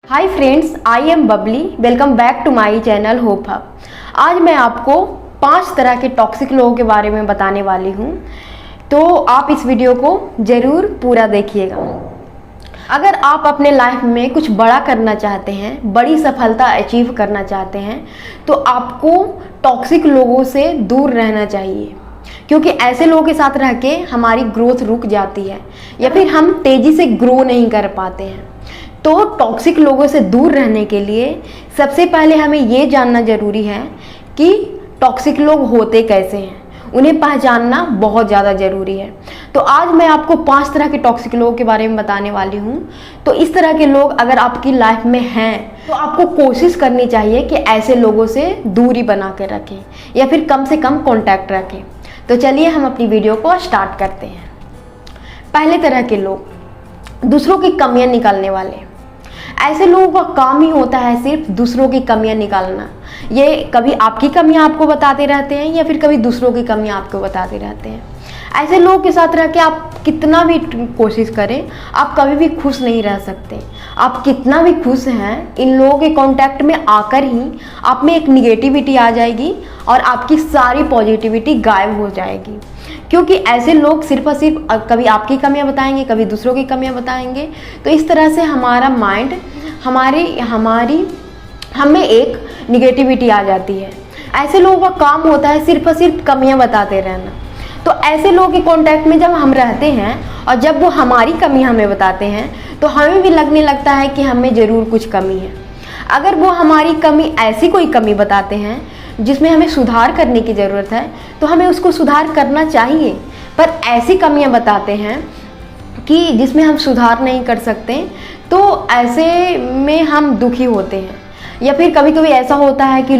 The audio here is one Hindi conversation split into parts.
Hi friends, I am Bubbly. Welcome back to my channel hope hub. आज मैं आपको 5 तरह के टॉक्सिक लोगों के बारे में बताने वाली हूँ, तो आप इस वीडियो को ज़रूर पूरा देखिएगा। अगर आप अपने लाइफ में कुछ बड़ा करना चाहते हैं, बड़ी सफलता अचीव करना चाहते हैं, तो आपको टॉक्सिक लोगों से दूर रहना चाहिए, क्योंकि ऐसे लोगों के साथ रह के हमारी ग्रोथ रुक जाती है या फिर हम तेज़ी से ग्रो नहीं कर पाते हैं। तो टॉक्सिक लोगों से दूर रहने के लिए सबसे पहले हमें ये जानना ज़रूरी है कि टॉक्सिक लोग होते कैसे हैं, उन्हें पहचानना बहुत ज़्यादा ज़रूरी है। तो आज मैं आपको 5 तरह के टॉक्सिक लोगों के बारे में बताने वाली हूँ। तो इस तरह के लोग अगर आपकी लाइफ में हैं तो आपको कोशिश करनी चाहिए कि ऐसे लोगों से दूरी बना कर रखें या फिर कम से कम कॉन्टैक्ट रखें। तो चलिए हम अपनी वीडियो को स्टार्ट करते हैं। पहले तरह के लोग, दूसरों की कमियां निकालने वाले। ऐसे लोगों का काम ही होता है सिर्फ दूसरों की कमियां निकालना। ये कभी आपकी कमियां आपको बताते रहते हैं या फिर कभी दूसरों की कमियां आपको बताते रहते हैं। ऐसे लोगों के साथ रह के आप कितना भी कोशिश करें, आप कभी भी खुश नहीं रह सकते। आप कितना भी खुश हैं, इन लोगों के कांटेक्ट में आकर ही आप में एक निगेटिविटी आ जाएगी और आपकी सारी पॉजिटिविटी गायब हो जाएगी। क्योंकि ऐसे लोग सिर्फ और सिर्फ कभी आपकी कमियां बताएंगे, कभी दूसरों की कमियां बताएंगे। तो इस तरह से हमारा माइंड हमें एक निगेटिविटी आ जाती है। ऐसे लोगों का काम होता है सिर्फ और सिर्फ कमियां बताते रहना। तो ऐसे लोगों के कांटेक्ट में जब हम रहते हैं और जब वो हमारी कमी हमें बताते हैं, तो हमें भी लगने लगता है कि हमें ज़रूर कुछ कमी है। अगर वो हमारी कमी, ऐसी कोई कमी बताते हैं जिसमें हमें सुधार करने की ज़रूरत है, तो हमें उसको सुधार करना चाहिए। पर ऐसी कमियां बताते हैं कि जिसमें हम सुधार नहीं कर सकते, तो ऐसे में हम दुखी होते हैं। या फिर कभी कभी ऐसा होता है कि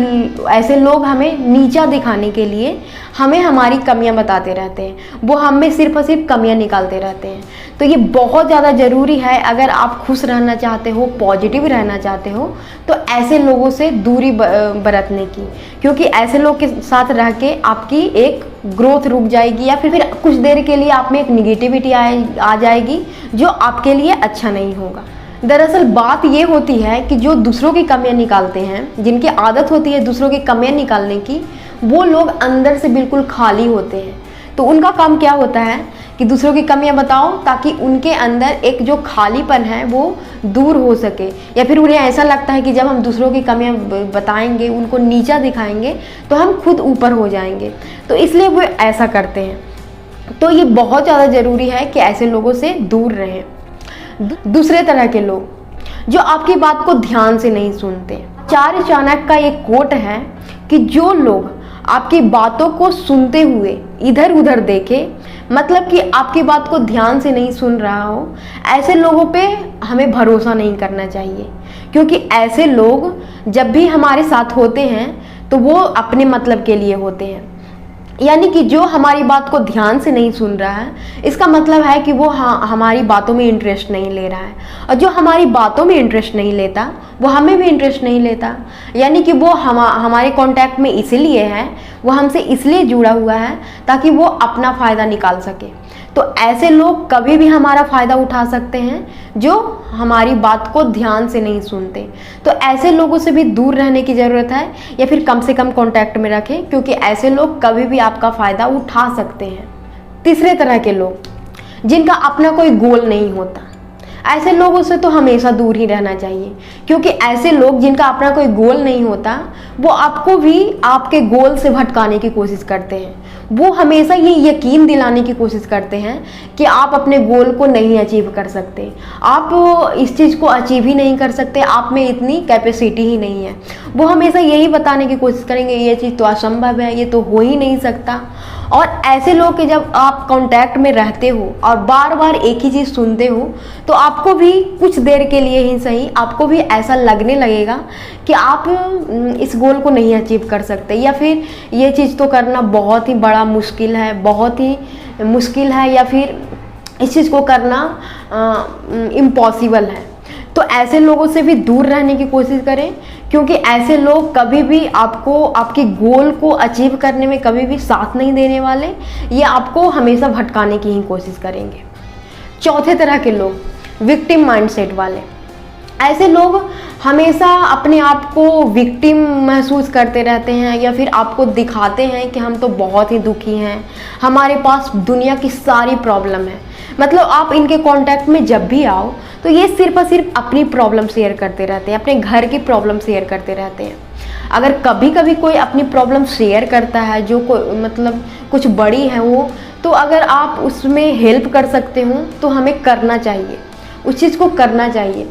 ऐसे लोग हमें नीचा दिखाने के लिए हमें हमारी कमियां बताते रहते हैं, वो हमें सिर्फ और सिर्फ कमियां निकालते रहते हैं। तो ये बहुत ज़्यादा ज़रूरी है, अगर आप खुश रहना चाहते हो, पॉजिटिव रहना चाहते हो, तो ऐसे लोगों से दूरी बरतने की। क्योंकि ऐसे लोग के साथ रह के आपकी एक ग्रोथ रुक जाएगी या फिर कुछ देर के लिए आप में एक निगेटिविटी आ जाएगी, जो आपके लिए अच्छा नहीं होगा। दरअसल बात ये होती है कि जो दूसरों की कमियां निकालते हैं, जिनकी आदत होती है दूसरों की कमियां निकालने की, वो लोग अंदर से बिल्कुल खाली होते हैं। तो उनका काम क्या होता है कि दूसरों की कमियां बताओ, ताकि उनके अंदर एक जो खालीपन है वो दूर हो सके। या फिर उन्हें ऐसा लगता है कि जब हम दूसरों की कमियां बताएंगे, उनको नीचा दिखाएंगे, तो हम खुद ऊपर हो जाएंगे। तो इसलिए वो ऐसा करते हैं। तो ये बहुत ज़्यादा ज़रूरी है कि ऐसे लोगों से दूर रहें। दूसरे तरह के लोग जो आपकी बात को ध्यान से नहीं सुनते। आचार्य चाणक्य का एक कोट है कि जो लोग आपकी बातों को सुनते हुए इधर उधर देखे, मतलब कि आपकी बात को ध्यान से नहीं सुन रहा हो, ऐसे लोगों पे हमें भरोसा नहीं करना चाहिए। क्योंकि ऐसे लोग जब भी हमारे साथ होते हैं तो वो अपने मतलब के लिए होते हैं। यानी कि जो हमारी बात को ध्यान से नहीं सुन रहा है, इसका मतलब है कि वो हमारी बातों में इंटरेस्ट नहीं ले रहा है। और जो हमारी बातों में इंटरेस्ट नहीं लेता, वो हमें भी इंटरेस्ट नहीं लेता। यानी कि वो हमारे कांटेक्ट में इसलिए है, वो हमसे इसलिए जुड़ा हुआ है ताकि वो अपना फ़ायदा निकाल सके। तो ऐसे लोग कभी भी हमारा फ़ायदा उठा सकते हैं, जो हमारी बात को ध्यान से नहीं सुनते। तो ऐसे लोगों से भी दूर रहने की ज़रूरत है, या फिर कम से कम कांटेक्ट में रखें, क्योंकि ऐसे लोग कभी भी आपका फ़ायदा उठा सकते हैं। तीसरे तरह के लोग, जिनका अपना कोई गोल नहीं होता, ऐसे लोगों से तो हमेशा दूर ही रहना चाहिए। क्योंकि ऐसे लोग जिनका अपना कोई गोल नहीं होता, वो आपको भी आपके गोल से भटकाने की कोशिश करते हैं। वो हमेशा ये यकीन दिलाने की कोशिश करते हैं कि आप अपने गोल को नहीं अचीव कर सकते, आप इस चीज़ को अचीव ही नहीं कर सकते, आप में इतनी कैपेसिटी ही नहीं है। वो हमेशा यही बताने की कोशिश करेंगे ये चीज़ तो असंभव है, ये तो हो ही नहीं सकता। और ऐसे लोग के जब आप कांटेक्ट में रहते हो और बार बार एक ही चीज़ सुनते हो, तो आपको भी कुछ देर के लिए ही सही, आपको भी ऐसा लगने लगेगा कि आप इस गोल को नहीं अचीव कर सकते, या फिर ये चीज़ तो करना बहुत ही बड़ा मुश्किल है, बहुत ही मुश्किल है, या फिर इस चीज़ को करना इम्पॉसिबल है। तो ऐसे लोगों से भी दूर रहने की कोशिश करें, क्योंकि ऐसे लोग कभी भी आपको आपके गोल को अचीव करने में कभी भी साथ नहीं देने वाले, ये आपको हमेशा भटकाने की ही कोशिश करेंगे। चौथे तरह के लोग, विक्टिम माइंडसेट वाले। ऐसे लोग हमेशा अपने आप को विक्टिम महसूस करते रहते हैं, या फिर आपको दिखाते हैं कि हम तो बहुत ही दुखी हैं, हमारे पास दुनिया की सारी प्रॉब्लम है। मतलब आप इनके कांटेक्ट में जब भी आओ तो ये सिर्फ और सिर्फ अपनी प्रॉब्लम शेयर करते रहते हैं, अपने घर की प्रॉब्लम शेयर करते रहते हैं। अगर कभी कभी कोई अपनी प्रॉब्लम शेयर करता है जो मतलब कुछ बड़ी है वो, तो अगर आप उसमें हेल्प कर सकते हो तो हमें करना चाहिए, उस चीज़ को करना चाहिए,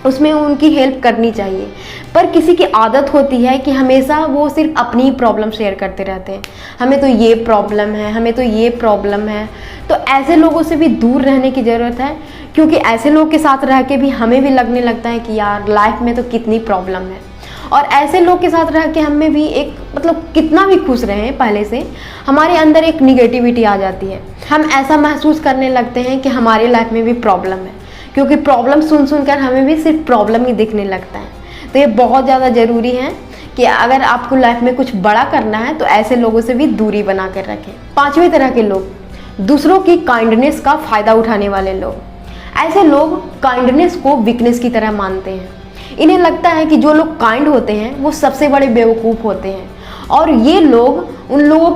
उसमें उनकी हेल्प करनी चाहिए। पर किसी की आदत होती है कि हमेशा वो सिर्फ अपनी ही प्रॉब्लम शेयर करते रहते हैं, हमें तो ये प्रॉब्लम है, हमें तो ये प्रॉब्लम है। तो ऐसे लोगों से भी दूर रहने की ज़रूरत है, क्योंकि ऐसे लोग के साथ रह के भी हमें भी लगने लगता है कि यार लाइफ में तो कितनी प्रॉब्लम है। और ऐसे लोग के साथ रह के हमें भी एक मतलब कितना भी खुश रहें पहले से, हमारे अंदर एक निगेटिविटी आ जाती है। हम ऐसा महसूस करने लगते हैं कि हमारी लाइफ में भी प्रॉब्लम है, क्योंकि प्रॉब्लम सुन सुनकर हमें भी सिर्फ प्रॉब्लम ही दिखने लगता है। तो ये बहुत ज़्यादा ज़रूरी है कि अगर आपको लाइफ में कुछ बड़ा करना है तो ऐसे लोगों से भी दूरी बना कर रखें। 5वें तरह के लोग, दूसरों की काइंडनेस का फ़ायदा उठाने वाले लोग। ऐसे लोग काइंडनेस को वीकनेस की तरह मानते हैं। इन्हें लगता है कि जो लोग काइंड होते हैं वो सबसे बड़े बेवकूफ़ होते हैं, और ये लोग उन लोगों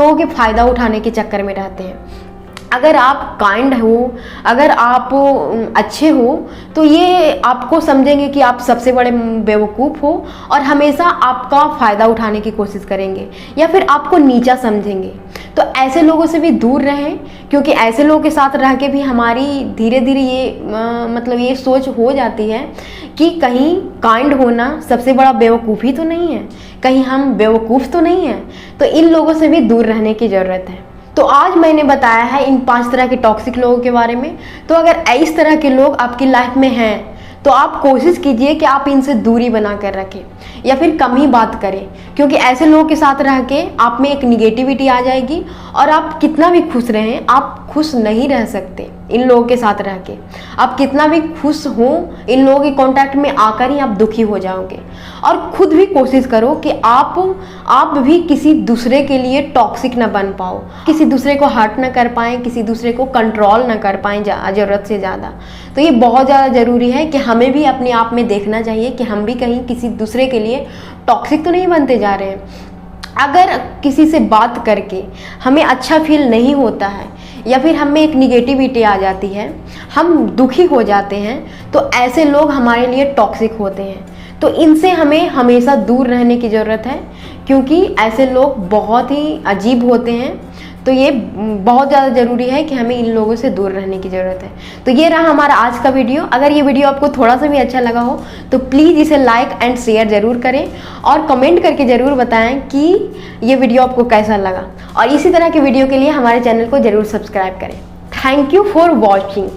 के फ़ायदा उठाने के चक्कर में रहते हैं। अगर आप काइंड हो, अगर आप अच्छे हो, तो ये आपको समझेंगे कि आप सबसे बड़े बेवकूफ़ हो और हमेशा आपका फ़ायदा उठाने की कोशिश करेंगे, या फिर आपको नीचा समझेंगे। तो ऐसे लोगों से भी दूर रहें, क्योंकि ऐसे लोगों के साथ रह के भी हमारी धीरे धीरे ये सोच हो जाती है कि कहीं काइंड होना सबसे बड़ा बेवकूफ़ी तो नहीं है, कहीं हम बेवकूफ़ तो नहीं हैं। तो इन लोगों से भी दूर रहने की ज़रूरत है। तो आज मैंने बताया है इन 5 तरह के टॉक्सिक लोगों के बारे में। तो अगर इस तरह के लोग आपकी लाइफ में हैं तो आप कोशिश कीजिए कि आप इनसे दूरी बना कर रखें, या फिर कम ही बात करें, क्योंकि ऐसे लोगों के साथ रह के आप में एक निगेटिविटी आ जाएगी, और आप कितना भी खुश रहें आप खुश नहीं रह सकते इन लोगों के साथ रह के। आप कितना भी खुश हो, इन लोगों के कांटेक्ट में आकर ही आप दुखी हो जाओगे। और खुद भी कोशिश करो कि आप भी किसी दूसरे के लिए टॉक्सिक ना बन पाओ, किसी दूसरे को हर्ट ना कर पाएँ, किसी दूसरे को कंट्रोल ना कर पाएँ ज़रूरत से ज़्यादा। तो ये बहुत ज़्यादा ज़रूरी है कि हमें भी अपने आप में देखना चाहिए कि हम भी कहीं किसी दूसरे के लिए टॉक्सिक तो नहीं बनते जा रहे हैं। अगर किसी से बात करके हमें अच्छा फील नहीं होता है, या फिर हमें एक निगेटिविटी आ जाती है, हम दुखी हो जाते हैं, तो ऐसे लोग हमारे लिए टॉक्सिक होते हैं। तो इनसे हमें हमेशा दूर रहने की ज़रूरत है, क्योंकि ऐसे लोग बहुत ही अजीब होते हैं। तो ये बहुत ज़्यादा ज़रूरी है कि हमें इन लोगों से दूर रहने की ज़रूरत है। तो ये रहा हमारा आज का वीडियो। अगर ये वीडियो आपको थोड़ा सा भी अच्छा लगा हो तो प्लीज़ इसे लाइक एंड शेयर ज़रूर करें, और कमेंट करके ज़रूर बताएं कि ये वीडियो आपको कैसा लगा। और इसी तरह के वीडियो के लिए हमारे चैनल को ज़रूर सब्सक्राइब करें। Thank you for watching.